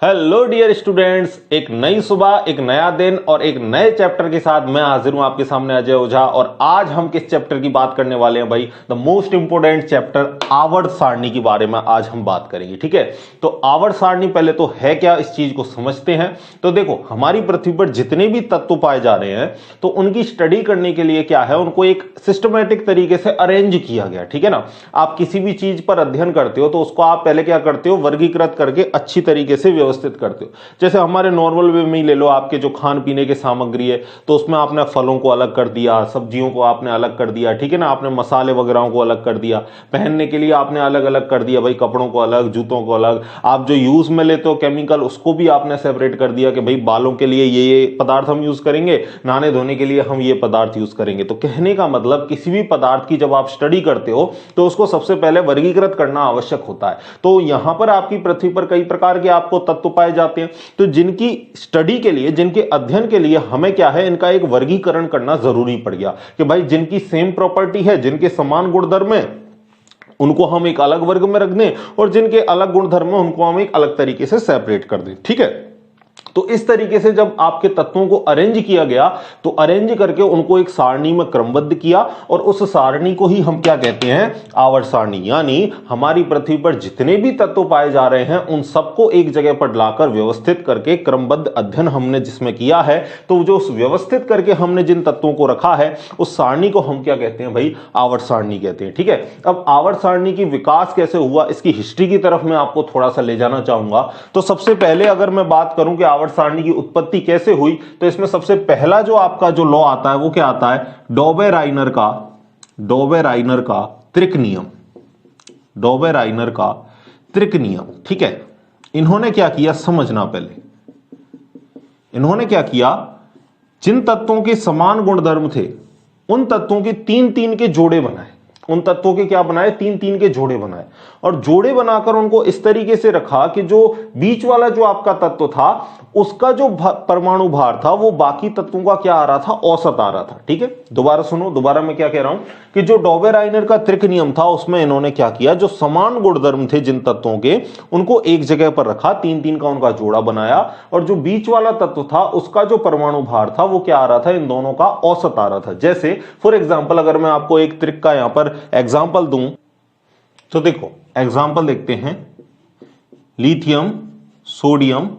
Hello dear students, एक नई सुबह, एक नया दिन और एक नए चैप्टर के साथ मैं हाजिर हूं आपके सामने अजय ओझा। और आज हम किस चैप्टर की बात करने वाले हैं भाई? द मोस्ट इंपोर्टेंट चैप्टर आवर्त सारणी के बारे में आज हम बात करेंगे। ठीक है, तो आवर्त सारणी पहले तो है क्या, इस चीज को समझते हैं। तो देखो, हमारी पृथ्वी पर जितने भी तत्व पाए जा रहे हैं तो उनकी स्टडी करने के लिए क्या है, उनको एक सिस्टमेटिक तरीके से अरेंज किया गया। ठीक है ना, आप किसी भी चीज पर अध्ययन करते हो तो उसको आप पहले क्या करते हो, वर्गीकृत करके अच्छी तरीके से व्यवस्थित करते हो। जैसे हमारे नॉर्मल वे में ही ले लो, आपके जो खान पीने की सामग्री है तो उसमें आपने फलों को अलग कर दिया, सब्जियों को आपने अलग कर दिया, ठीक है ना, आपने मसाले वगैरह को अलग कर दिया, पहनने के लिए आपने अलग अलग कर दिया भाई, कपड़ों को अलग, जूतों को अलग, आप जो यूज में लेते हो केमिकल उसको भी आपने सेपरेट कर दिया कि भाई बालों के लिए ये पदार्थ हम यूज करेंगे, नहाने धोने के लिए हम ये पदार्थ यूज करेंगे। तो कहने का मतलब किसी भी पदार्थ की जब आप स्टडी करते हो तो उसको सबसे पहले वर्गीकृत करना आवश्यक होता है। तो यहां पर आपकी पृथ्वी पर कई प्रकार के आपको तत्व पाए जाते हैं, तो जिनकी स्टडी के लिए, जिनके अध्ययन के लिए हमें क्या है, इनका एक वर्गीकरण करना जरूरी पड़ गया कि भाई जिनकी सेम प्रॉपर्टी है, जिनके समान गुणधर्म है, उनको हम एक अलग वर्ग में रख दें और जिनके अलग गुणधर्म है उनको हम एक अलग तरीके से सेपरेट कर दें। ठीक है, तो इस तरीके से जब आपके तत्वों को अरेंज किया गया तो अरेंज करके उनको एक सारणी में क्रमबद्ध किया और उस सारणी को ही हम क्या कहते हैं, आवर्त सारणी। यानी हमारी पृथ्वी पर जितने भी तत्व पाए जा रहे हैं उन सबको एक जगह पर लाकर व्यवस्थित करके क्रमबद्ध अध्ययन हमने जिसमें किया है, तो जो उस व्यवस्थित करके हमने जिन तत्वों को रखा है उस सारणी को हम क्या कहते हैं भाई, आवर्त सारणी कहते हैं। ठीक है, अब आवर्त सारणी की विकास कैसे हुआ, इसकी हिस्ट्री की तरफ मैं आपको थोड़ा सा ले जाना चाहूंगा। तो सबसे पहले अगर मैं बात करूं कि आवर्त सारणी की उत्पत्ति कैसे हुई, तो इसमें सबसे पहला जो आपका जो लॉ आता है वो क्या आता है, डॉबे-राइनर का त्रिक नियम, डॉबे-राइनर का त्रिक नियम। ठीक है, इन्होंने क्या किया समझना, पहले इन्होंने क्या किया, जिन तत्वों के समान गुणधर्म थे उन तत्वों के तीन तीन के जोड़े बनाए, उन तत्वों के क्या बनाए, तीन तीन के जोड़े बनाए, और जोड़े बनाकर उनको इस तरीके से रखा कि जो बीच वाला जो आपका तत्व था उसका जो परमाणु भार था वो बाकी तत्वों का क्या आ रहा था, औसत आ रहा था। ठीक है, दोबारा सुनो, दोबारा मैं क्या कह रहा हूं कि जो डॉबे-राइनर का त्रिक नियम था उसमें इन्होंने क्या किया, जो समान गुणधर्म थे जिन तत्वों के उनको एक जगह पर रखा, तीन तीन का उनका जोड़ा बनाया, और जो बीच वाला तत्व था उसका जो परमाणु भार था वो क्या आ रहा था, इन दोनों का औसत आ रहा था। जैसे फॉर एग्जाम्पल अगर मैं आपको एक त्रिक का यहां पर एग्जाम्पल दूं तो देखो, एग्जाम्पल देखते हैं, लिथियम, सोडियम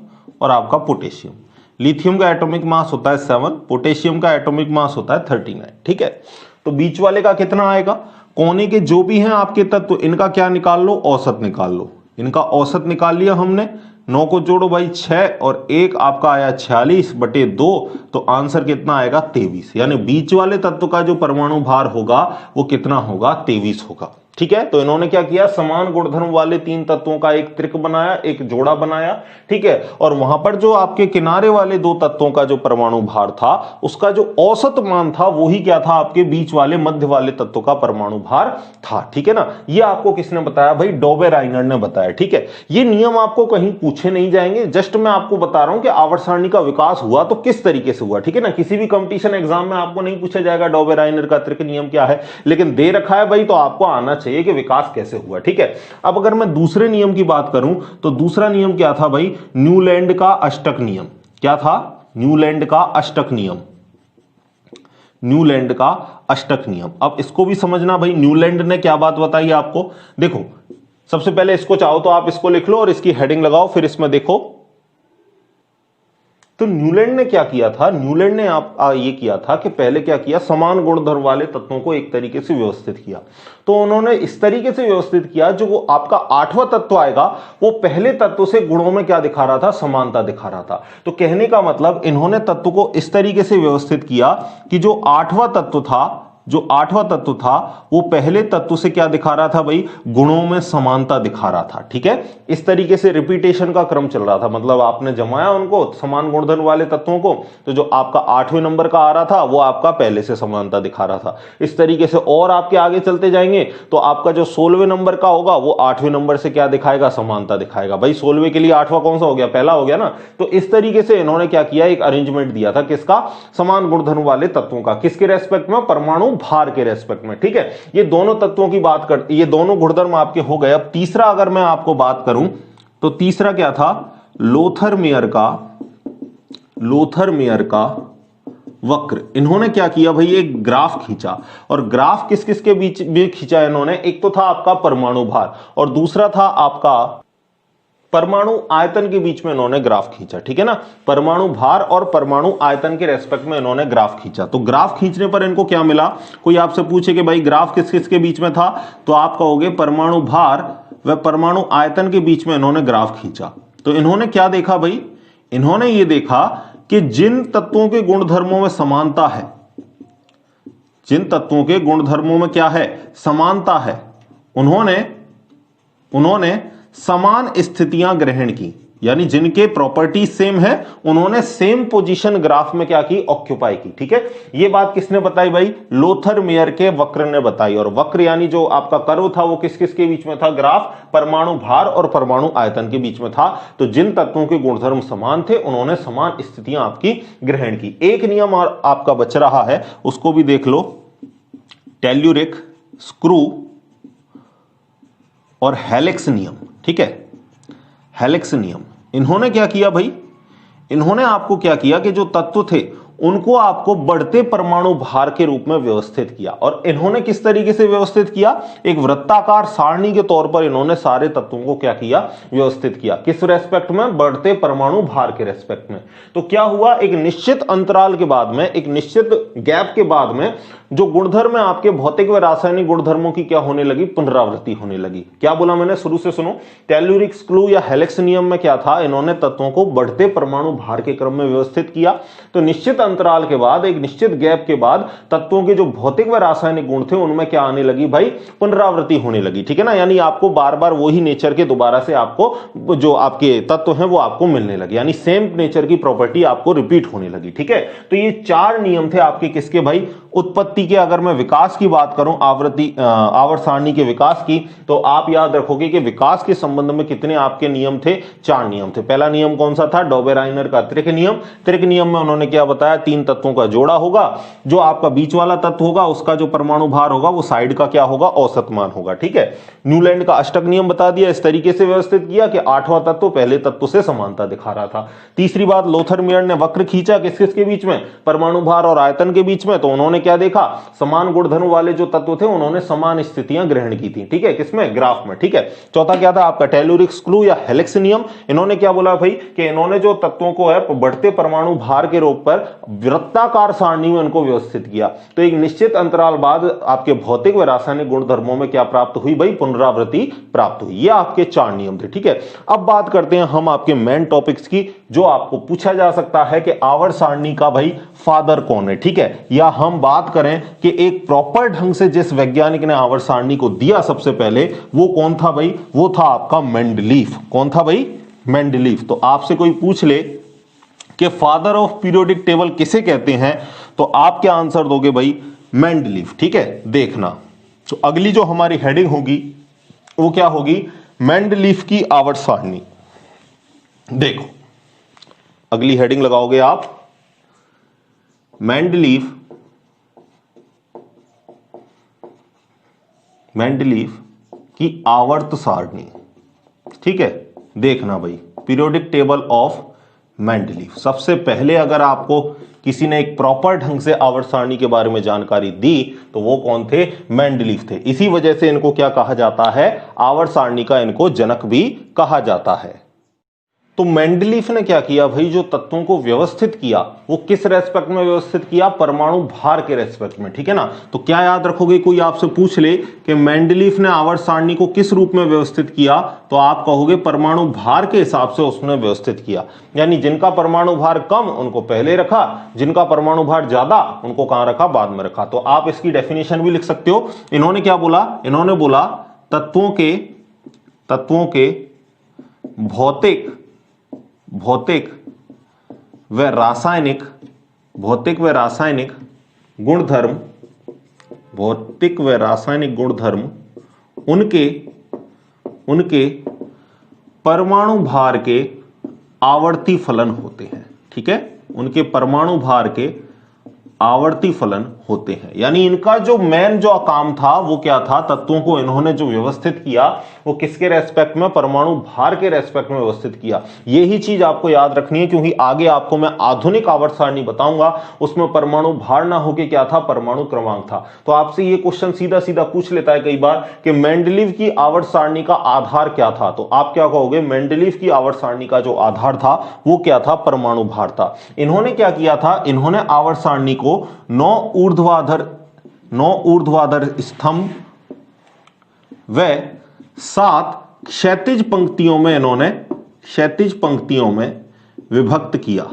और आपका पोटेशियम। लिथियम का एटॉमिक मास होता है 7, पोटेशियम का एटॉमिक मास होता है 39। ठीक है, तो बीच वाले का कितना आएगा, कोने के जो भी हैं आपके तत्व इनका क्या निकाल लो, औसत निकाल लो। इनका औसत निकाल लिया हमने, 9 को जोड़ो भाई 6 और 1 आपका आया 46/2, तो आंसर कितना आएगा 23। यानी बीच वाले तत्व का जो परमाणु भार होगा वो कितना होगा, 23 होगा। ठीक है, तो इन्होंने क्या किया, समान गुणधर्म वाले तीन तत्वों का एक त्रिक बनाया, एक जोड़ा बनाया। ठीक है, और वहां पर जो आपके किनारे वाले दो तत्वों का जो परमाणु भार था उसका जो औसत मान था वही क्या था, आपके बीच वाले मध्य वाले तत्व का परमाणु भार था। ठीक है ना, ये आपको किसने बताया भाई, डॉबे-राइनर ने बताया। ठीक है, ये नियम आपको कहीं पूछे नहीं जाएंगे, जस्ट मैं आपको बता रहा हूं कि आवर्त सारणी का विकास हुआ तो किस तरीके से हुआ। ठीक है ना, किसी भी कंपटीशन एग्जाम में आपको नहीं पूछा जाएगा डॉबे-राइनर का त्रिक नियम क्या है, लेकिन दे रखा है भाई तो आपको आना चाहिए कि विकास कैसे हुआ। ठीक है, अब अगर मैं दूसरे नियम की बात करूं तो दूसरा नियम क्या था भाई, न्यूलैंड का अष्टक नियम। क्या था, न्यूलैंड का अष्टक नियम, न्यूलैंड का अष्टक नियम। अब इसको भी समझना भाई, न्यूलैंड ने क्या बात बताई आपको। देखो, सबसे पहले इसको चाहो तो आप इसको लिख लो और इसकी हेडिंग लगाओ, फिर इसमें देखो। तो न्यूलैंड ने क्या किया था, न्यूलैंड ने ये किया था कि पहले क्या किया, समान गुणधर्म वाले तत्वों को एक तरीके से व्यवस्थित किया। तो उन्होंने इस तरीके से व्यवस्थित किया, जो वो आपका 8वां तत्व आएगा वो पहले तत्व से गुणों में क्या दिखा रहा था, समानता दिखा रहा था। तो कहने का मतलब इन्होंने तत्व को इस तरीके से व्यवस्थित किया कि जो 8वां तत्व था, जो 8वां तत्व था वो पहले तत्व से क्या दिखा रहा था भाई, गुणों में समानता दिखा रहा था। ठीक है, इस तरीके से रिपीटेशन का क्रम चल रहा था, मतलब आपने जमाया उनको समान गुणधर्म वाले तत्वों को, तो जो आपका 8वें नंबर का आ रहा था वो आपका पहले से समानता दिखा रहा था। इस तरीके से और आपके आगे चलते जाएंगे तो आपका जो 16वें नंबर का होगा वो 8वें नंबर से क्या दिखाएगा, समानता दिखाएगा। भाई 16वें के लिए 8वां कौन सा हो गया, पहला हो गया ना। तो इस तरीके से इन्होंने क्या किया, एक अरेंजमेंट दिया था, किसका, समान गुणधर्म वाले तत्वों का, किसके रेस्पेक्ट में, परमाणु भार के रेस्पेक्ट में। ठीक है, ये दोनों तत्वों की बात कर, ये दोनों गुणधर्म आपके हो गए। अब तीसरा अगर मैं आपको बात करूं तो तीसरा क्या था, लोथरमेयर का वक्र। इन्होंने क्या किया भाई, एक ग्राफ खींचा, और ग्राफ किस किस के बीच में खींचा इन्होंने, एक तो था आपका परमाणु भार और दूसरा था आपका परमाणु आयतन के बीच में इन्होंने ग्राफ खींचा, ठीक है ना। परमाणु भार और परमाणु आयतन के रेस्पेक्ट में इन्होंने ग्राफ खींचा। तो ग्राफ खींचने पर इनको क्या मिला, कोई आपसे पूछे कि भाई ग्राफ किस किस के बीच में था, तो आप कहोगे परमाणु भार व परमाणु आयतन के बीच में इन्होंने ग्राफ खींचा। तो इन्होंने क्या देखा भाई, इन्होंने ये देखा कि जिन तत्वों के गुणधर्मों में समानता है, जिन तत्वों के गुणधर्मों में क्या है, समानता है, उन्होंने समान स्थितियां ग्रहण की, यानी जिनके प्रॉपर्टी सेम है उन्होंने सेम पोजीशन ग्राफ में क्या की, ऑक्यूपाई की, ठीक है। ये बात किसने बताई भाई, लोथरमेयर के वक्र ने बताई। और वक्र यानी जो आपका कर्व था वो किस किस के बीच में था, ग्राफ परमाणु भार और परमाणु आयतन के बीच में था। तो जिन तत्वों के गुणधर्म समान थे उन्होंने समान स्थितियां आपकी ग्रहण की। एक नियम और आपका बच रहा है, उसको भी देख लो, टेल्यूरिक, स्क्रू और हेलिक्स नियम, ठीक है। हेलिक्स नियम, इन्होंने क्या किया भाई, इन्होंने आपको क्या किया कि जो तत्व थे उनको आपको बढ़ते परमाणु भार के रूप में व्यवस्थित किया। और इन्होंने किस तरीके से व्यवस्थित किया, एक वृत्ताकार सारणी के तौर पर इन्होंने सारे तत्वों को क्या किया, व्यवस्थित किया। किस रेस्पेक्ट में, बढ़ते परमाणु भार के रेस्पेक्ट में। तो क्या हुआ, एक निश्चित अंतराल के बाद में, एक निश्चित गैप के बाद में जो गुणधर्म है आपके भौतिक व रासायनिक गुणधर्मों की क्या होने लगी, पुनरावृत्ति होने लगी। क्या बोला मैंने, शुरू से सुनो। टेल्यूरिक, स्क्रू या हेलिक्स नियम में क्या था, इन्होंने तत्वों को बढ़ते परमाणु भार के क्रम में व्यवस्थित किया। तो निश्चित अंतराल के बाद, एक निश्चित गैप के बाद तत्वों के जो भौतिक व रासायनिक गुण थे उनमें क्या आने लगी भाई, पुनरावृत्ति होने लगी, ठीक है ना। यानी आपको बार बार वही नेचर के दोबारा से आपको जो आपके तत्व हैं वो आपको मिलने लगे, यानी सेम नेचर की प्रॉपर्टी आपको रिपीट होने लगी, ठीक है। तो ये चार नियम थे आपके किसके भाई, उत्पत्ति के। अगर मैं विकास की बात करूं, आवर्त सारणी के विकास की, तो आप याद रखोगे कि विकास के संबंध में कितने आपके नियम थे, चार नियम थे। पहला नियम कौन सा था, डॉबेराइनर का त्रिक नियम। त्रिक नियम में उन्होंने क्या बताया, तीन तत्वों का जोड़ा होगा, जो आपका बीच वाला तत्व होगा उसका जो परमाणु भार होगा वो साइड का क्या होगा, औसत मान होगा, ठीक है। न्यूलैंड का अष्टक नियम बता दिया, इस तरीके से व्यवस्थित किया कि आठवां तत्व पहले तत्व से समानता दिखा रहा था। तीसरी बात, लोथरमेयर ने वक्र खींचा, किस किस के बीच में, परमाणु भार और आयतन के बीच में। तो उन्होंने क्या देखा, समान गुणधर्म वाले जो तत्व थे उन्होंने समान स्थितियां ग्रहण की थी, ठीक है, किसमें, ग्राफ में, ठीक है। चौथा क्या था आपका, टेल्यूरिक, स्क्रू या हेलिक्स नियम। इन्होंने क्या बोला भाई कि इन्होंने जो तत्वों को है बढ़ते परमाणु भार के रूप पर वृत्ताकार सारणी में उनको व्यवस्थित किया। तो एक निश्चित अंतराल बाद आपके भौतिक व रासायनिक गुणधर्मों में क्या प्राप्त हुई भाई, पुनरावृत्ति प्राप्त हुई। ये आपके चार नियम थे, ठीक है। अब बात करते हैं हम आपके मेन टॉपिक्स की, जो आपको पूछा जा सकता है कि आवर्त सारणी का भाई फादर कौन है, ठीक है। या हम बात करें कि एक प्रॉपर ढंग से जिस वैज्ञानिक ने आवर्त सारणी को दिया सबसे पहले, वो कौन था भाई, वो था आपका मेंडलीफ। कौन था भाई, मेंडलीफ। तो आपसे कोई पूछ ले कि फादर ऑफ पीरियोडिक टेबल किसे कहते हैं, तो आप क्या आंसर दोगे भाई, मेंडलीफ, ठीक है। देखना, तो अगली जो हमारी हेडिंग होगी वो क्या होगी, मेंडलीफ की आवर्त सारणी। देखो अगली हेडिंग लगाओगे आप, मेंडलीफ की आवर्त सारणी, ठीक है। देखना भाई, पीरियोडिक टेबल ऑफ मेंडलीफ। सबसे पहले अगर आपको किसी ने एक प्रॉपर ढंग से आवर्त सारणी के बारे में जानकारी दी तो वो कौन थे, मेंडलीफ थे। इसी वजह से इनको क्या कहा जाता है, आवर्त सारणी का इनको जनक भी कहा जाता है। तो मेंडलीफ ने क्या किया भाई, जो तत्वों को व्यवस्थित किया वो किस रेस्पेक्ट में व्यवस्थित किया, परमाणु भार के रेस्पेक्ट में, ठीक है ना। तो क्या याद रखोगे, कोई आपसे पूछ ले कि मेंडलीफ ने आवर्त सारणी को किस रूप में व्यवस्थित किया, तो आप कहोगे परमाणु भार के हिसाब से उसने व्यवस्थित किया। यानी जिनका परमाणु भार कम उनको पहले रखा, जिनका परमाणु भार ज्यादा उनको कहां रखा, बाद में रखा। तो आप इसकी डेफिनेशन भी लिख सकते हो। इन्होंने क्या बोला, इन्होंने बोला तत्वों के भौतिक व रासायनिक गुणधर्म उनके परमाणु भार के आवर्ती फलन होते हैं, ठीक है। उनके परमाणु भार के आवर्ती फलन होते हैं। यानी इनका जो मेन जो काम था वो क्या था, तत्वों को इन्होंने जो व्यवस्थित किया वो किसके रेस्पेक्ट में, परमाणु भार के रेस्पेक्ट में व्यवस्थित किया। यही चीज आपको याद रखनी है, क्योंकि आगे आपको मैं आधुनिक आवर्त सारणी बताऊंगा, उसमें परमाणु भार ना होके क्या था, परमाणु क्रमांक था। तो आपसे ये क्वेश्चन सीधा सीधा पूछ लेता है कई बार कि मेंडलीव की आवर्त सारणी का आधार क्या था, तो आप क्या कहोगे, मेंडलीव की आवर्त सारणी का जो आधार था वो क्या था, परमाणु भार था। इन्होंने क्या किया था, इन्होंने आवर्त सारणी को 9 ऊर्ध्वाधर स्तंभ व 7 क्षैतिज पंक्तियों में, इन्होंने क्षैतिज पंक्तियों में विभक्त किया,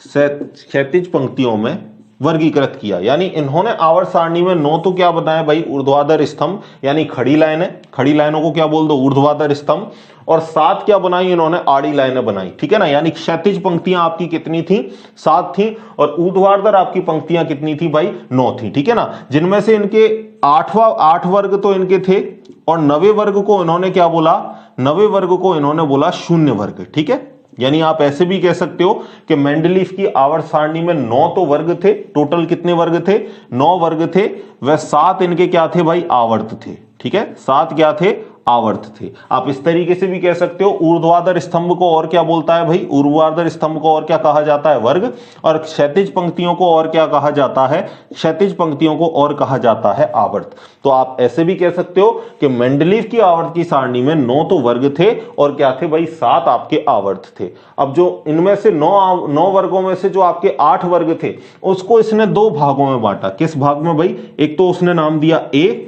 क्षैतिज पंक्तियों में वर्गीकृत किया। यानी इन्होंने आवर्त सारणी में 9 तो क्या बताया भाई, ऊर्ध्वाधर स्तंभ यानी खड़ी लाइनें, खड़ी लाइनों को क्या बोल दो, ऊर्ध्वाधर स्तंभ, और 7 क्या बनाई इन्होंने, आड़ी लाइनें बनाई, ठीक है ना। यानी क्षैतिज पंक्तियां आपकी कितनी थी, 7 थी, और ऊर्ध्वाधर आपकी पंक्तियां कितनी थी भाई, 9 थी, ठीक है ना। जिनमें से इनके 8 वर्ग तो इनके थे, और 9वें वर्ग को इन्होंने क्या बोला, 9वें वर्ग को इन्होंने बोला शून्य वर्ग, ठीक है। यानी आप ऐसे भी कह सकते हो कि मेंडलीव की आवर्त सारणी में 9 तो वर्ग थे, टोटल कितने वर्ग थे, 9 वर्ग थे, वह 7 इनके क्या थे भाई, आवर्त थे, ठीक है, 7 क्या थे, आवर्त थे। आप इस तरीके से भी कह सकते हो, ऊर्ध्वाधर स्तंभ को और क्या बोलता है भाई, ऊर्ध्वाधर स्तंभ को और क्या कहा जाता है, वर्ग, और क्षैतिज पंक्तियों को और क्या कहा जाता है, क्षैतिज पंक्तियों को और कहा जाता है आवर्त। तो आप ऐसे भी कह सकते हो कि मेंडलीव की आवर्त की सारणी में 9 तो वर्ग थे और क्या थे भाई, 7 आपके आवर्त थे। अब जो इनमें से 9 वर्गों में से जो आपके 8 वर्ग थे उसको इसने 2 भागों में बांटा। किस भाग में भाई, एक तो उसने नाम दिया ए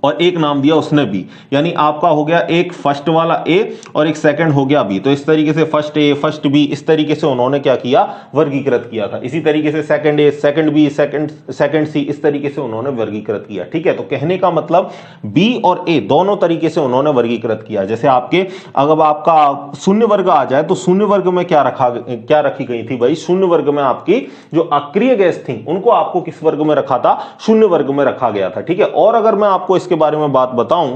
और एक नाम दिया उसने बी। यानी आपका हो गया एक फर्स्ट वाला ए और एक सेकंड हो गया बी। तो इस तरीके से फर्स्ट ए फर्स्ट बी, इस तरीके से उन्होंने क्या किया, वर्गीकृत किया था। इसी तरीके से second A second B second C, इस तरीके से उन्होंने वर्गीकृत किया, ठीक है। तो कहने का मतलब बी और ए दोनों तरीके से उन्होंने वर्गीकृत किया। जैसे आपके अगर आपका शून्य वर्ग आ जाए तो शून्य वर्ग में क्या रखी गई थी भाई, शून्य वर्ग में आपकी जो अक्रिय गैस थी उनको आपको किस वर्ग में रखा था, शून्य वर्ग में रखा गया था, ठीक है। और अगर मैं आपको इसके बारे में बात बताऊं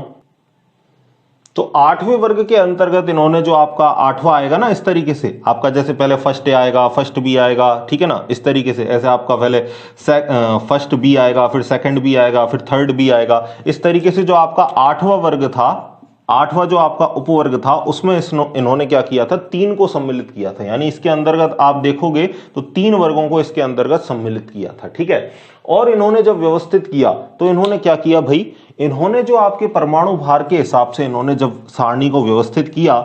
तो 8वें वर्ग के अंतर्गत इन्होंने जो आपका 8वां आएगा ना, इस तरीके से आपका जैसे पहले फर्स्ट ए आएगा, फर्स्ट बी आएगा, ठीक है ना, इस तरीके से ऐसे आपका पहले फर्स्ट बी आएगा, फिर सेकंड बी आएगा, फिर थर्ड बी आएगा। इस तरीके से जो आपका 8वां वर्ग था, 8वां जो आपका उपवर्ग था उसमें इन्होंने क्या किया था, 3 को सम्मिलित किया था। यानी इसके अंतर्गत आप देखोगे तो 3 वर्गों को इसके अंतर्गत सम्मिलित किया था, ठीक है। और इन्होंने जब व्यवस्थित किया तो इन्होंने क्या किया भाई, इन्होंने जो आपके परमाणु भार के हिसाब से इन्होंने जब सारणी को व्यवस्थित किया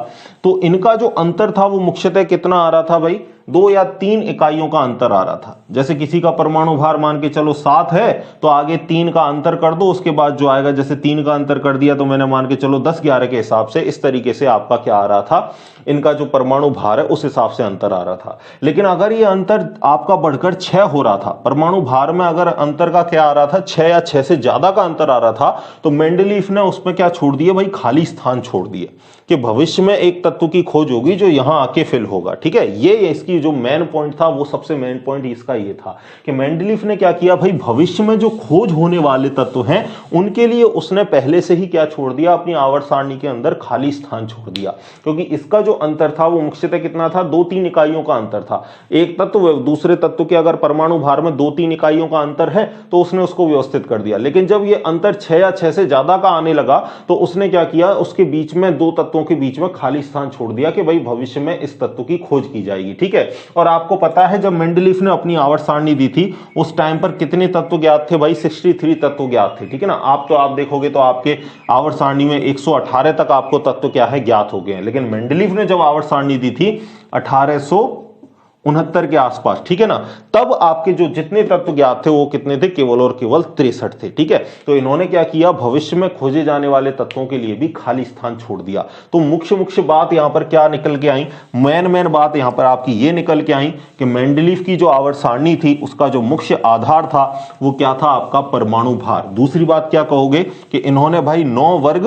तो इनका जो अंतर था वो मुख्यतः कितना आ रहा था भाई, 2 या 3 इकाइयों का अंतर आ रहा था। जैसे किसी का परमाणु भार मान के चलो 7 है तो आगे 3 का अंतर कर दो, उसके बाद जो आएगा, जैसे 3 का अंतर कर दिया तो मैंने मान के चलो 10-11 के हिसाब से, इस तरीके से आपका क्या आ रहा था, इनका जो परमाणु भार है उस हिसाब से अंतर आ रहा था। लेकिन अगर ये अंतर आपका बढ़कर 6 हो रहा था, परमाणु भार में अगर अंतर का क्या आ रहा था, 6 या 6 से ज्यादा का अंतर आ रहा था, तो मेंडलीफ ने उसमें क्या छोड़ दिए भाई, खाली स्थान छोड़ दिए कि भविष्य में एक तत्व की खोज होगी जो यहां आके फिल होगा, ठीक है। ये इसकी जो मेन पॉइंट था, वो सबसे मेन पॉइंट इसका ये था कि मेंडलीफ ने क्या किया भाई, भविष्य में जो खोज होने वाले तत्व हैं उनके लिए उसने पहले से ही क्या छोड़ दिया, अपनी आवर्त सारणी के अंदर खाली स्थान छोड़ दिया। क्योंकि इसका जो अंतर था वो मुख्यतः कितना था, 2-3 इकाइयों का अंतर था। एक तत्व दूसरे तत्व के अगर परमाणु भार में 2-3 इकाइयों का अंतर है तो उसने उसको व्यवस्थित कर दिया। लेकिन जब ये अंतर 6 या 6 से ज्यादा का आने लगा तो उसने क्या किया, उसके बीच में 2 तत्वों के बीच में खाली स्थान छोड़ दिया कि भाई भविष्य में इस तत्व की खोज की जाएगी, ठीक है। और आपको पता है जब मेंडलीफ ने अपनी आवर्त सारणी दी थी उस टाइम पर कितने तत्व ज्ञात थे भाई, 63 तत्व ज्ञात थे, ठीक है ना। आप देखोगे तो आपके आवर्त सारणी में 118 तक आपको तत्व क्या है, ज्ञात हो गए हैं। लेकिन मेंडलीफ ने जब आवर्त सारणी दी थी 1869 के आसपास, ठीक है ना, तब आपके जो जितने तत्व ज्ञात थे वो कितने थे, केवल और केवल 63 थे, ठीक है। तो इन्होंने क्या किया, भविष्य में खोजे जाने वाले तत्वों के लिए भी खाली स्थान छोड़ दिया। तो मुख्य बात यहां पर क्या निकल के आई, मेन बात यहां पर आपकी ये निकल के आई कि मेंडलीफ की जो आवर्त सारणी थी उसका जो मुख्य आधार था वो क्या था, आपका परमाणु भार। दूसरी बात क्या कहोगे कि इन्होंने भाई 9 वर्ग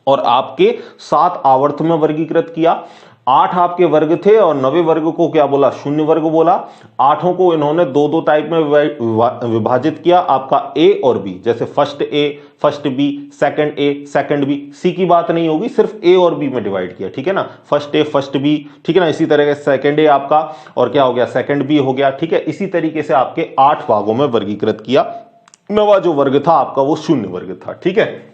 और आपके 7 आवर्त में वर्गीकृत किया। 8 आपके वर्ग थे और 9वें वर्ग को क्या बोला, शून्य वर्ग बोला। 8 को इन्होंने दो दो टाइप में विभाजित किया, आपका ए और बी, जैसे first A first B, second A second B. C की बात नहीं होगी, सिर्फ ए और बी में डिवाइड किया, ठीक है ना, फर्स्ट ए फर्स्ट बी, ठीक है ना। इसी तरह से सेकंड ए आपका और क्या हो गया, सेकंड बी हो गया, ठीक है। इसी तरीके से आपके 8 भागों में वर्गीकृत किया। 9वां जो वर्ग था आपका वो शून्य वर्ग था, ठीक है।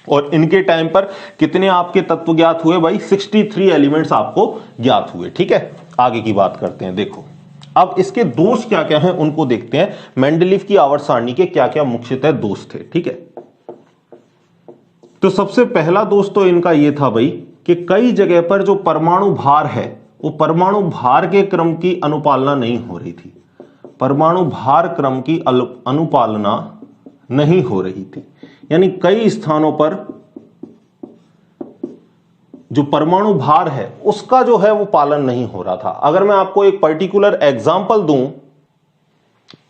और इनके टाइम पर कितने आपके तत्व ज्ञात हुए भाई, 63 एलिमेंट्स आपको ज्ञात हुए, ठीक है। आगे की बात करते हैं। देखो अब इसके दोष क्या क्या हैं उनको देखते हैं। मेंडलीव की आवर्त सारणी के क्या क्या मुख्यतः दोष थे, ठीक है। तो सबसे पहला दोष तो इनका यह था भाई कि कई जगह पर जो परमाणु भार है वो परमाणु भार के क्रम की अनुपालना नहीं हो रही थी, परमाणु भार क्रम की अनुपालना नहीं हो रही थी। यानी कई स्थानों पर जो परमाणु भार है उसका जो है वो पालन नहीं हो रहा था। अगर मैं आपको एक पर्टिकुलर एग्जांपल दूं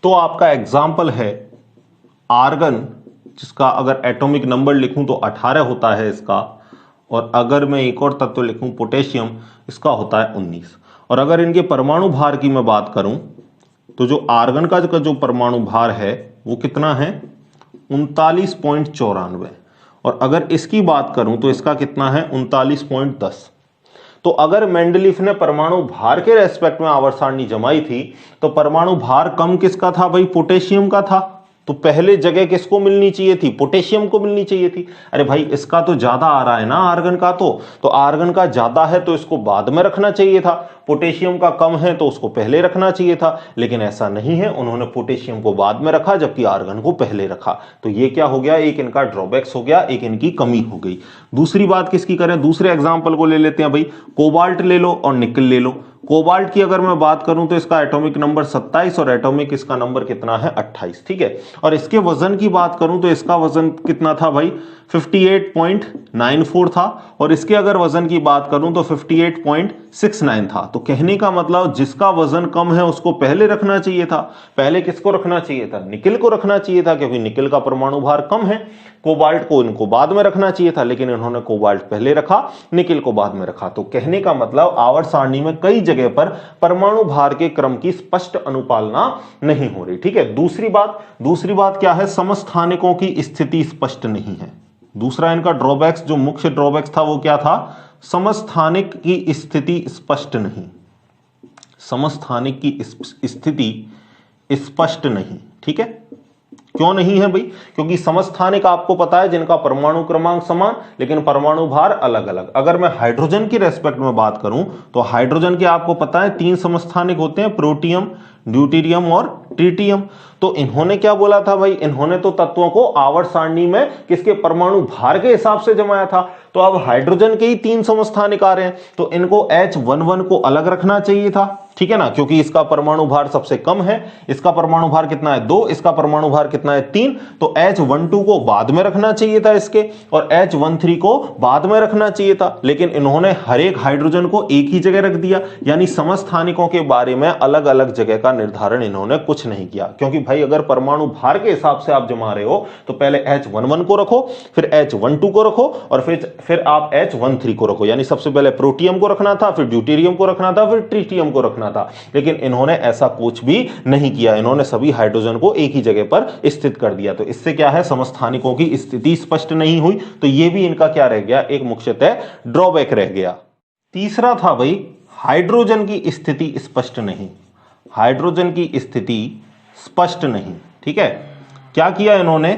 तो आपका एग्जांपल है आर्गन, जिसका अगर एटॉमिक नंबर लिखूं तो 18 होता है इसका, और अगर मैं एक और तत्व लिखूं पोटेशियम, इसका होता है 19। और अगर इनके परमाणु भार की मैं बात करूं तो जो आर्गन का जो परमाणु भार है वो कितना है, 39.94। और अगर इसकी बात करूं तो इसका कितना है, 39.10। तो अगर मेंडलीफ ने परमाणु भार के रेस्पेक्ट में आवर्त सारणी जमाई थी तो परमाणु भार कम किसका था भाई, पोटेशियम का था। तो पहले जगह किसको मिलनी चाहिए थी, पोटेशियम को मिलनी चाहिए थी। अरे भाई इसका तो ज्यादा आ रहा है ना आर्गन का, तो आर्गन का ज्यादा है तो इसको बाद में रखना चाहिए था, पोटेशियम का कम है तो उसको पहले रखना चाहिए था। लेकिन ऐसा नहीं है, उन्होंने पोटेशियम को बाद में रखा जबकि आर्गन को पहले रखा। तो ये क्या हो गया, एक इनका ड्रॉबैक्स हो गया, एक इनकी कमी हो गई। दूसरी बात किसकी करें, दूसरे एग्जाम्पल को ले लेते हैं भाई। कोबाल्ट ले लो और निकल ले लो। कोबाल्ट की अगर मैं बात करूं तो इसका एटॉमिक नंबर 27 और एटॉमिक इसका नंबर कितना है, 28, ठीक है। और इसके वजन की बात करूं तो इसका वजन कितना था भाई, 58.94 था। और इसके अगर वजन की बात करूं तो 58.69 था। तो कहने का मतलब जिसका वजन कम है उसको पहले रखना चाहिए था। पहले किसको रखना चाहिए था, निकिल को रखना चाहिए था, क्योंकि निकिल का परमाणु भार कम है। कोबाल्ट को इनको बाद में रखना चाहिए था, लेकिन इन्होंने कोबाल्ट पहले रखा, निकिल को बाद में रखा। तो कहने का मतलब आवर्त सारणी में कई जगह पर परमाणु भार के क्रम की स्पष्ट अनुपालना नहीं हो रही, ठीक है। दूसरी बात क्या है, समस्थानिकों की स्थिति स्पष्ट नहीं है। दूसरा इनका ड्रॉबैक्स, जो मुख्य ड्रॉबैक्स था वो क्या था, समस्थानिक की स्थिति स्पष्ट नहीं, समस्थानिक की स्थिति स्पष्ट नहीं, ठीक है। क्यों नहीं है भाई, क्योंकि समस्थानिक आपको पता है जिनका परमाणु क्रमांक समान लेकिन परमाणु भार अलग अलग। अगर मैं हाइड्रोजन की रेस्पेक्ट में बात करूं तो हाइड्रोजन के आपको पता है 3 समस्थानिक होते हैं, प्रोटियम, ड्यूटेरियम और ट्रिटियम। तो इन्होंने क्या बोला था भाई, इन्होंने तो तत्वों को आवर्त सारणी में किसके, परमाणु भार के हिसाब से जमाया था। तो अब हाइड्रोजन के ही 3 समस्थानिक आ रहे हैं तो इनको H11 को अलग रखना चाहिए था, ठीक है ना, क्योंकि इसका परमाणु भार सबसे कम है। इसका परमाणु भार कितना है, 2, इसका परमाणु भार कितना है, 3। तो H12 को बाद में रखना चाहिए था इसके, और H13 को बाद में रखना चाहिए था। लेकिन इन्होंने हर एक हाइड्रोजन को एक ही जगह रख दिया, यानी समस्थानिकों के बारे में अलग अलग जगह का निर्धारण इन्होंने कुछ नहीं किया। क्योंकि भाई अगर परमाणु भार के हिसाब से आप जमा रहे हो तो पहले H11 को रखो, फिर H12 को रखो, और फिर आप H13 को रखो। यानी सबसे पहले प्रोटियम को रखना था, फिर ड्यूटेरियम को रखना था, फिर ट्रिटियम को रखना था। लेकिन इन्होंने ऐसा कुछ भी नहीं किया, इन्होंने सभी हाइड्रोजन को एक ही जगह पर स्थित कर दिया। तो इससे क्या है, समस्थानिकों की स्थिति स्पष्ट नहीं हुई। तो यह भी इनका क्या रह गया, एक मुख्यतः ड्रॉबैक रह गया। तीसरा था भाई, हाइड्रोजन की स्थिति स्पष्ट नहीं, हाइड्रोजन की स्थिति स्पष्ट नहीं, ठीक है। क्या किया इन्होंने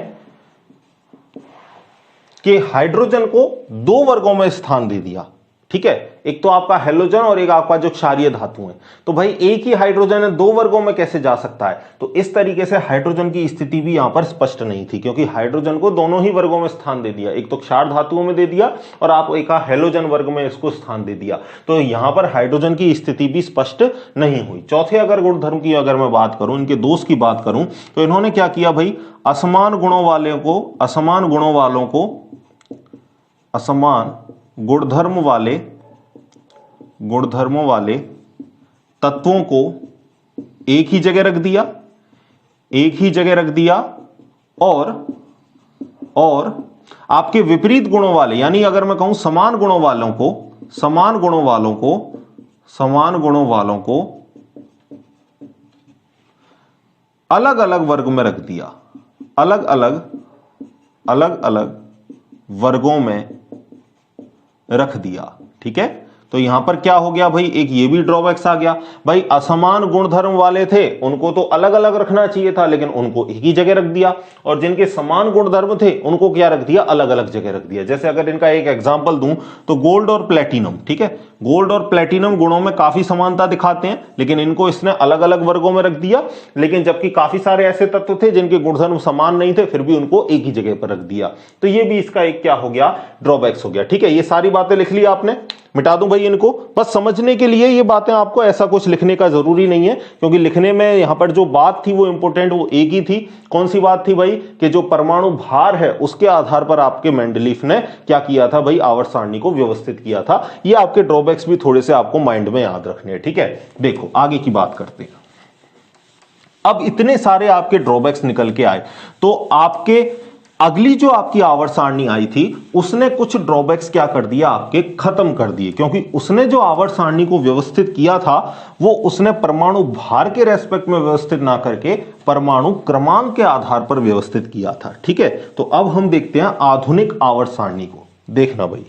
कि हाइड्रोजन को 2 वर्गों में स्थान दे दिया, ठीक है। एक तो आपका हैलोजन और एक आपका जो क्षारीय धातु है। तो भाई एक ही हाइड्रोजन है 2 वर्गों में कैसे जा सकता है। तो इस तरीके से हाइड्रोजन की स्थिति भी यहां पर स्पष्ट नहीं थी, क्योंकि हाइड्रोजन को दोनों ही वर्गों में स्थान दे दिया, एक तो क्षार धातुओं में दे दिया और आप एक हैलोजन वर्ग में इसको स्थान दे दिया। तो यहां पर हाइड्रोजन की स्थिति भी स्पष्ट नहीं हुई। चौथे अगर गुणधर्म की अगर मैं बात करूं, इनके दोष की बात करूं, तो इन्होंने क्या किया भाई, असमान गुणधर्मों वाले तत्वों को एक ही जगह रख दिया, और आपके विपरीत गुणों वाले, यानी अगर मैं कहूं समान गुणों वालों को समान गुणों वालों को अलग अलग वर्ग में रख दिया, अलग अलग वर्गों में रख दिया। ठीक है, तो यहां पर क्या हो गया भाई, एक ये भी ड्रॉबैक्स आ गया भाई, असमान गुणधर्म वाले थे उनको तो अलग अलग रखना चाहिए था, लेकिन उनको एक ही जगह रख दिया, और जिनके समान गुणधर्म थे उनको क्या रख दिया, अलग अलग जगह रख दिया। जैसे अगर इनका एक एग्जांपल दूं तो गोल्ड और प्लेटिनम, ठीक है, गोल्ड और प्लेटिनम गुणों में काफी समानता दिखाते हैं, लेकिन इनको इसने अलग अलग वर्गों में रख दिया, लेकिन जबकि काफी सारे ऐसे तत्व थे जिनके गुणधर्म समान नहीं थे, फिर भी उनको एक ही जगह पर रख दिया। तो ये भी इसका एक क्या हो गया, ड्रॉबैक्स हो गया। ठीक है, ये सारी बातें लिख ली आपने, मिटा दूं भाई इनको, बस समझने के लिए ये बातें, आपको ऐसा कुछ लिखने का जरूरी नहीं है, क्योंकि लिखने में यहां पर जो बात थी वो इंपॉर्टेंट, वो एक ही थी। कौन सी बात थी भाई, कि जो परमाणु भार है उसके आधार पर आपके मेंडलीफ ने क्या किया था भाई, आवर्त सारणी को व्यवस्थित किया था। ये आपके ड्रॉबैक्स भी थोड़े से आपको माइंड में याद रखने हैं। ठीक है, देखो आगे की बात करते हैं। अब इतने सारे आपके ड्रॉबैक्स निकल के आए, तो आपके अगली जो आपकी आवर्त सारणी आई थी उसने कुछ ड्रॉबैक्स क्या कर दिया, आपके खत्म कर दिए, क्योंकि उसने जो आवर्त सारणी को व्यवस्थित किया था वो उसने परमाणु भार के रेस्पेक्ट में व्यवस्थित ना करके परमाणु क्रमांक के आधार पर व्यवस्थित किया था। ठीक है, तो अब हम देखते हैं आधुनिक आवर्त सारणी को। देखना भाई,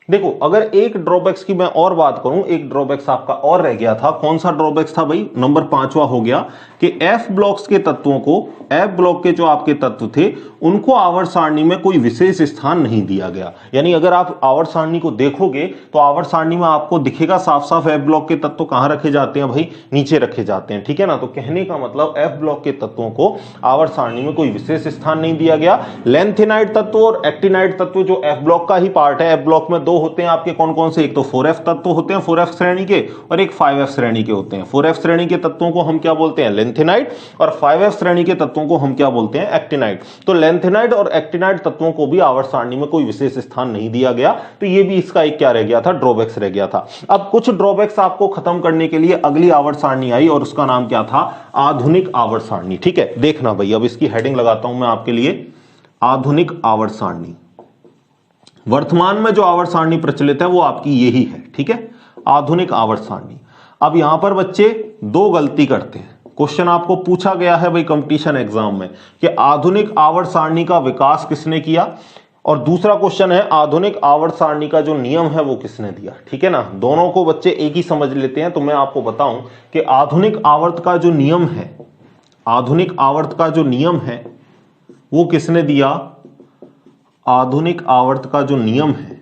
देखो अगर एक ड्रॉबैक्स की मैं और बात करूं, एक ड्रॉबैक्स आपका और रह गया था। कौन सा ड्रॉबैक्स था भाई, नंबर 5वां हो गया कि एफ ब्लॉक्स के तत्वों को, एफ ब्लॉक के जो आपके तत्व थे उनको आवर्त सारणी में कोई विशेष स्थान नहीं दिया गया। यानी अगर आप आवर्त सारणी को देखोगे तो आवर्त सारणी में आपको दिखेगा साफ साफ एफ ब्लॉक के तत्व कहां रखे जाते हैं भाई, नीचे रखे जाते हैं। ठीक है ना, तो कहने का मतलब एफ ब्लॉक के तत्वों को आवर्त सारणी में कोई विशेष स्थान नहीं दिया गया। लेंथेनाइड तत्व और एक्टिनाइड तत्व जो एफ ब्लॉक का ही पार्ट है, एफ ब्लॉक में दो होते हैं आपके, कौन कौन से, एक तो 4f तत्व होते हैं 4f श्रेणी के, और एक 5f श्रेणी के होते हैं। 4f श्रेणी के तत्वों को हम क्या बोलते हैं, लेंथेनाइड, और 5f श्रेणी के तत्वों को हम क्या बोलते हैं, एक्टिनाइड। तो लेंथेनाइड और एक्टिनाइड तत्वों को भी आवर्त सारणी में कोई विशेष स्थान नहीं दिया गया, तो ये भी इसका एक क्या रह गया था, ड्रॉबैक्स रह गया था। अब कुछ ड्रॉबैक्स आपको खत्म करने के लिए अगली आवर्त सारणी आई और उसका नाम क्या था, आधुनिक आवर्त सारणी। ठीक है, देखना भाई, अब इसकी हेडिंग लगाता हूं मैं आपके लिए, आधुनिक आवर्त सारणी। वर्तमान में जो आवर्त सारणी प्रचलित है वो आपकी यही है। ठीक है, आधुनिक आवर्त सारणी। अब यहां पर बच्चे दो गलती करते हैं। क्वेश्चन आपको पूछा गया है भाई कंपटीशन एग्जाम में कि आधुनिक आवर्त सारणी का विकास किसने किया, और दूसरा क्वेश्चन है आधुनिक आवर्त सारणी का जो नियम है वो किसने दिया। ठीक है ना, दोनों को बच्चे एक ही समझ लेते हैं। तो मैं आपको बताऊं कि आधुनिक आवर्त का जो नियम है, आधुनिक आवर्त का जो नियम है वो किसने दिया, आधुनिक आवर्त का जो नियम है,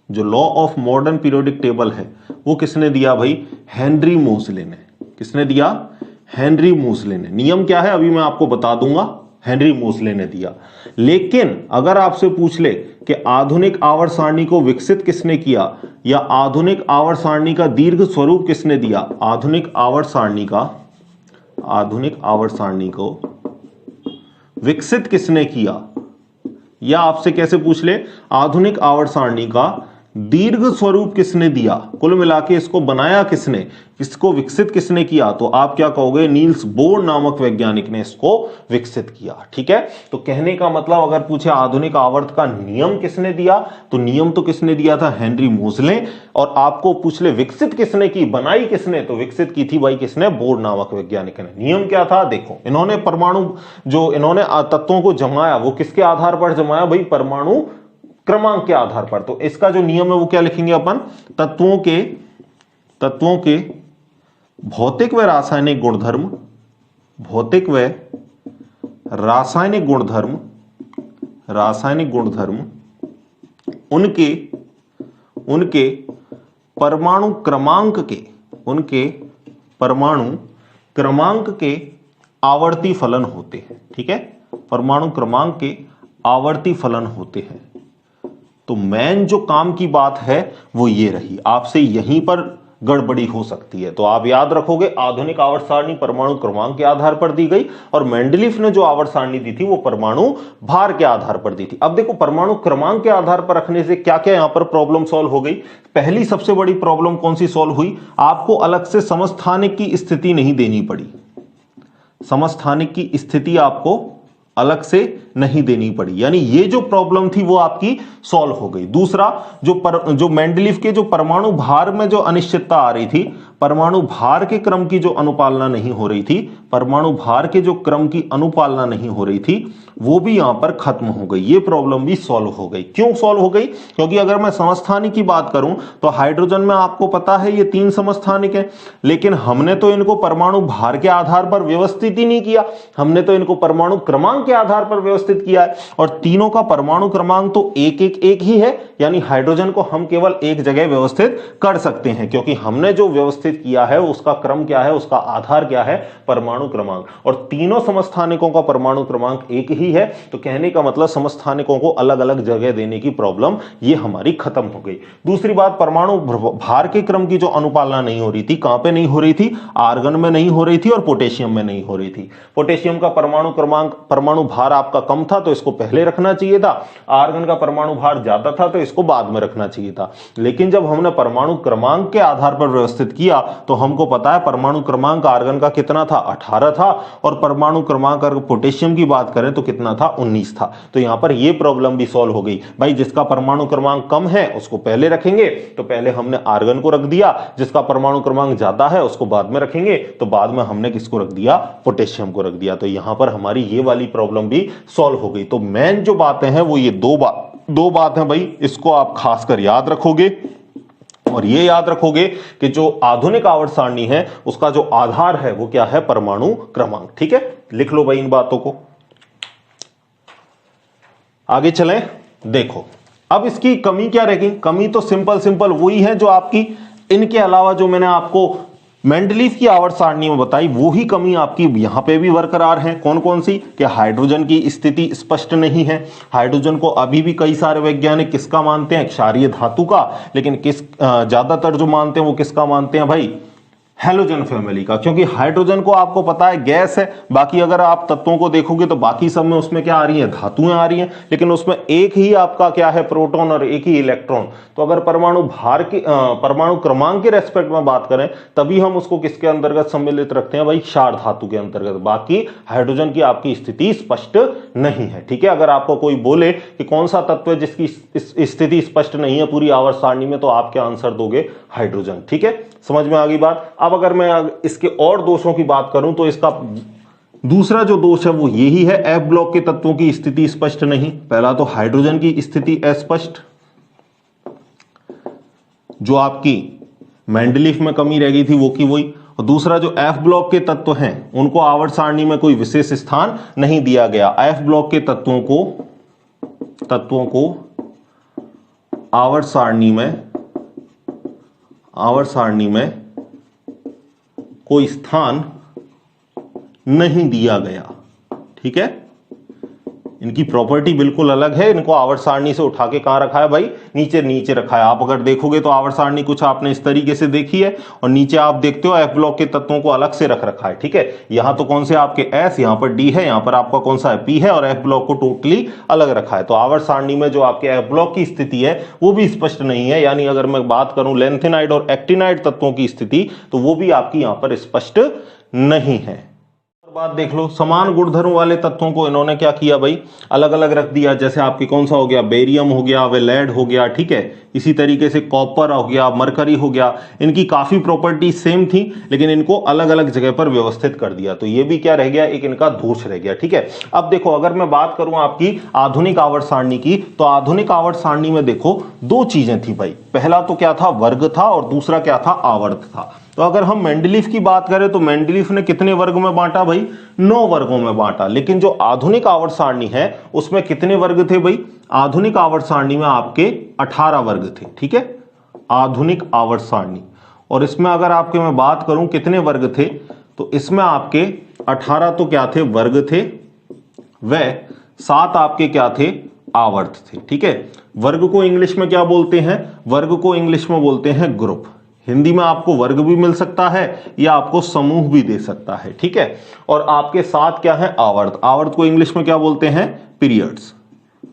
जो law of modern periodic table है, वो किसने दिया भाई, हेनरी मोजले ने। किसने दिया, हेनरी मोजले ने। नियम क्या है अभी मैं आपको बता दूंगा, हेनरी मोजले ने दिया। लेकिन अगर आपसे पूछ ले कि आधुनिक आवर्त सारणी को विकसित किसने किया, या आधुनिक आवर्त सारणी का दीर्घ स्वरूप किसने दिया, आधुनिक आवर्त सारणी को विकसित किसने किया, या आपसे कैसे पूछ ले आधुनिक आवर्त सारणी का दीर्घ स्वरूप किसने दिया, कुल मिला के इसको बनाया किसने, इसको विकसित किसने किया, तो आप क्या कहोगे, नील्स बोर नामक वैज्ञानिक ने इसको विकसित किया। ठीक है, तो कहने का मतलब अगर पूछे आधुनिक आवर्त का नियम किसने दिया, तो नियम तो किसने दिया था, हेनरी मोजले। और आपको पूछ ले विकसित किसने की, बनाई किसने, तो विकसित की थी भाई किसने, बोर नामक वैज्ञानिक ने। नियम क्या था, देखो इन्होंने परमाणु, जो इन्होंने तत्वों को जमाया वो किसके आधार पर जमाया भाई, परमाणु क्रमांक के आधार पर। तो इसका जो नियम है वो क्या लिखेंगे अपन, तत्वों के भौतिक व रासायनिक गुणधर्म, भौतिक व रासायनिक गुणधर्म उनके परमाणु क्रमांक के आवर्ती फलन होते हैं। ठीक है, परमाणु क्रमांक के आवर्ती फलन होते हैं। तो मेन जो काम की बात है वो ये रही, आपसे यहीं पर गड़बड़ी हो सकती है। तो आप याद रखोगे आधुनिक आवर्त सारणी परमाणु क्रमांक के आधार पर दी गई, और मेंडलीफ ने जो आवर्त सारणी दी थी वो परमाणु भार के आधार पर दी थी। अब देखो परमाणु क्रमांक के आधार पर रखने से क्या क्या यहां पर प्रॉब्लम सॉल्व हो गई। पहली सबसे बड़ी प्रॉब्लम कौन सी सॉल्व हुई, आपको अलग से समस्थानिक की स्थिति नहीं देनी पड़ी। समस्थानिक की स्थिति आपको अलग से नहीं देनी पड़ी, यानी ये जो प्रॉब्लम थी वो आपकी सॉल्व हो गई। दूसरा, जो मेंडलीफ के जो परमाणु भार में जो अनिश्चितता आ रही थी, परमाणु भार के क्रम की जो अनुपालना नहीं हो रही थी, परमाणु भार के जो क्रम की अनुपालना नहीं हो रही थी, वो भी यहां पर खत्म हो गई। ये प्रॉब्लम भी सॉल्व हो गई। क्यों सॉल्व हो गई? क्योंकि अगर मैं समस्थानिक की बात करूं तो हाइड्रोजन में आपको पता है ये 3 समस्थानिक है, लेकिन हमने तो इनको परमाणु भार के आधार पर व्यवस्थित ही नहीं किया, हमने तो इनको परमाणु क्रमांक के आधार पर व्यवस्थित किया है, और तीनों का परमाणु क्रमांक तो एक ही है, यानी हाइड्रोजन को हम केवल एक जगह व्यवस्थित कर सकते हैं, क्योंकि हमने जो व्यवस्थित किया है उसका क्रम क्या है, उसका आधार क्या है, परमाणु क्रमांक, और तीनों समस्थानिकों का परमाणु क्रमांक एक ही है। तो कहने का मतलब समस्थानिकों को अलग अलग जगह देने की प्रॉब्लम ये हमारी खत्म हो गई। दूसरी बात, परमाणु भार के क्रम की जो अनुपालना नहीं हो रही थी, कहां पे नहीं हो रही थी? आर्गन में नहीं हो रही थी और पोटेशियम में नहीं हो रही थी। पोटेशियम का परमाणु क्रमांक, परमाणु भार आपका कम था तो इसको पहले रखना चाहिए था, आर्गन का परमाणु भार ज्यादा था तो इसको बाद में रखना चाहिए था। लेकिन जब हमने परमाणु क्रमांक के आधार पर व्यवस्थित किया तो हमको पता है परमाणु क्रमांक आर्गन का कितना था, 18 था, और परमाणु क्रमांक अगर पोटेशियम की बात करें तो कितना था, 19 था। तो यहां पर यह प्रॉब्लम भी सॉल्व हो गई। भाई जिसका परमाणु क्रमांक कम है उसको पहले रखेंगे, तो पहले हमने आर्गन को रख दिया, जिसका परमाणु क्रमांक ज्यादा है उसको बाद में रखेंगे, तो बाद में हमने किसको रख दिया, पोटेशियम को रख दिया। तो यहां पर हमारी ये वाली प्रॉब्लम भी सॉल्व हो गई। तो मेन जो बातें हैं वो ये दो बात हैं भाई, इसको आप खासकर याद रखोगे, और ये याद रखोगे कि जो आधुनिक आवर्त सारणी है उसका जो आधार है वो क्या है, परमाणु क्रमांक। ठीक है, लिख लो भाई इन बातों को। आगे चलें, देखो अब इसकी कमी क्या रहेगी। कमी तो सिंपल वही है जो आपकी इनके अलावा जो मैंने आपको मेंडलीफ की आवर्त सारणी में बताई, वो ही कमी आपकी यहां पे भी बरकरार है। कौन कौन सी? कि हाइड्रोजन की स्थिति स्पष्ट नहीं है। हाइड्रोजन को अभी भी कई सारे वैज्ञानिक किसका मानते हैं, क्षारीय धातु का, लेकिन ज्यादातर जो मानते हैं वो किसका मानते हैं भाई, हैलोजन फैमिली का, क्योंकि हाइड्रोजन को आपको पता है गैस है। बाकी अगर आप तत्वों को देखोगे तो बाकी सब में उसमें क्या आ रही है, धातुएं आ रही हैं, लेकिन उसमें एक ही आपका क्या है, प्रोटॉन और एक ही इलेक्ट्रॉन। तो अगर परमाणु भार की परमाणु क्रमांक के रेस्पेक्ट में बात करें तभी हम उसको किसके अंतर्गत सम्मिलित रखते हैं भाई, क्षार धातु के अंतर्गत। बाकी हाइड्रोजन की आपकी स्थिति स्पष्ट नहीं है। ठीक है, अगर आपको कोई बोले कि कौन सा तत्व है जिसकी स्थिति स्पष्ट नहीं है पूरी आवर्त सारणी में, तो आप क्या आंसर दोगे, हाइड्रोजन। ठीक है, समझ में आ गई बात। अब अगर मैं इसके और दोषों की बात करूं तो इसका दूसरा जो दोष है वो यही है, एफ ब्लॉक के तत्वों की स्थिति स्पष्ट नहीं। पहला तो हाइड्रोजन की स्थिति अस्पष्ट, जो आपकी मेंडलीफ में कमी रह गई थी वो की वही, और दूसरा जो एफ ब्लॉक के तत्व हैं उनको आवर्त सारणी में कोई विशेष स्थान नहीं दिया गया। एफ ब्लॉक के तत्वों को आवर्त सारणी में कोई स्थान नहीं दिया गया। ठीक है, इनकी प्रॉपर्टी बिल्कुल अलग है। इनको आवर्त सारणी से उठा के कहां रखा है भाई, नीचे रखा है। आप अगर देखोगे तो आवर्त सारणी कुछ आपने इस तरीके से देखी है, और नीचे आप देखते हो एफ ब्लॉक के तत्वों को अलग से रख रखा है। ठीक है, यहां तो कौन से आपके एस, यहां पर डी है, यहां पर आपका कौन सा है, पी है, और एफ ब्लॉक को टोटली अलग रखा है। तो आवर्त सारणी में जो आपके एफ ब्लॉक की स्थिति है वो भी स्पष्ट नहीं है। यानी अगर मैं बात करूं लेंथेनाइड और एक्टिनाइड तत्वों की स्थिति, तो वो भी आपकी यहां पर स्पष्ट नहीं है। बात देख लो, समान गुणधर्म वाले तत्वों को इन्होंने क्या किया भाई, अलग अलग रख दिया। जैसे आपकी कौन सा हो गया, बेरियम हो गया, वे लेड हो गया। ठीक है, इसी तरीके से कॉपर हो गया, मरकरी हो गया। इनकी काफी प्रॉपर्टी सेम थी, लेकिन इनको अलग अलग जगह पर व्यवस्थित कर दिया। तो ये भी क्या रह गया, एक इनका दोष रह गया। ठीक है, अब देखो अगर मैं बात करूं आपकी आधुनिक आवर्त सारणी की, तो आधुनिक आवर्त सारणी में देखो दो चीजें थी भाई। पहला तो क्या था, वर्ग था, और दूसरा क्या था, आवर्त था। तो अगर हम मेंडलीफ की बात करें तो मेंडलीफ ने कितने वर्ग में बांटा भाई, 9 वर्गों में बांटा। लेकिन जो आधुनिक आवर्त सारणी है उसमें कितने वर्ग थे भाई, आधुनिक आवर्त सारणी में आपके 18 वर्ग थे। ठीक है, आधुनिक आवर्त सारणी, और इसमें अगर आपके मैं बात करूं कितने वर्ग थे, तो इसमें आपके 18 तो क्या थे, वर्ग थे, वह 7 आपके क्या थे, आवर्त थे। ठीक है, वर्ग को इंग्लिश में क्या बोलते हैं, वर्ग को इंग्लिश में बोलते हैं ग्रुप। हिंदी में आपको वर्ग भी मिल सकता है या आपको समूह भी दे सकता है। ठीक है, और आपके साथ क्या है, आवर्त। आवर्त को इंग्लिश में क्या बोलते हैं, पीरियड्स।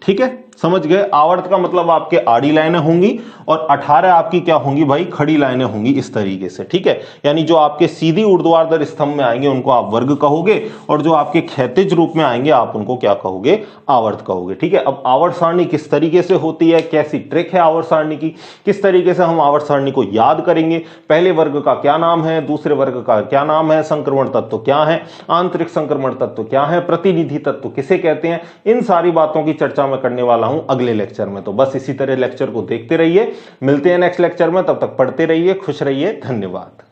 ठीक है, समझ गए। आवर्त का मतलब आपके आड़ी लाइनें होंगी और 18 आपकी क्या होंगी भाई, खड़ी लाइनें होंगी इस तरीके से, ठीक है। यानी जो आपके सीधी ऊर्ध्वाधर स्तंभ में आएंगे उनको आप वर्ग कहोगे, और जो आपके क्षैतिज रूप में आएंगे आप उनको क्या कहोगे, आवर्त कहोगे, ठीक है। अब आवर्त सारणी किस तरीके से होती है, कैसी ट्रिक है आवर्त सारणी की, किस तरीके से हम आवर्त सारणी को याद करेंगे, पहले वर्ग का क्या नाम है, दूसरे वर्ग का क्या नाम है, संक्रमण तत्व क्या है, आंतरिक संक्रमण तत्व क्या है, प्रतिनिधि तत्व किसे कहते हैं, इन सारी बातों की चर्चा मैं करने वाला हूं अगले लेक्चर में। तो बस इसी तरह लेक्चर को देखते रहिए, मिलते हैं नेक्स्ट लेक्चर में, तब तक पढ़ते रहिए, खुश रहिए, धन्यवाद।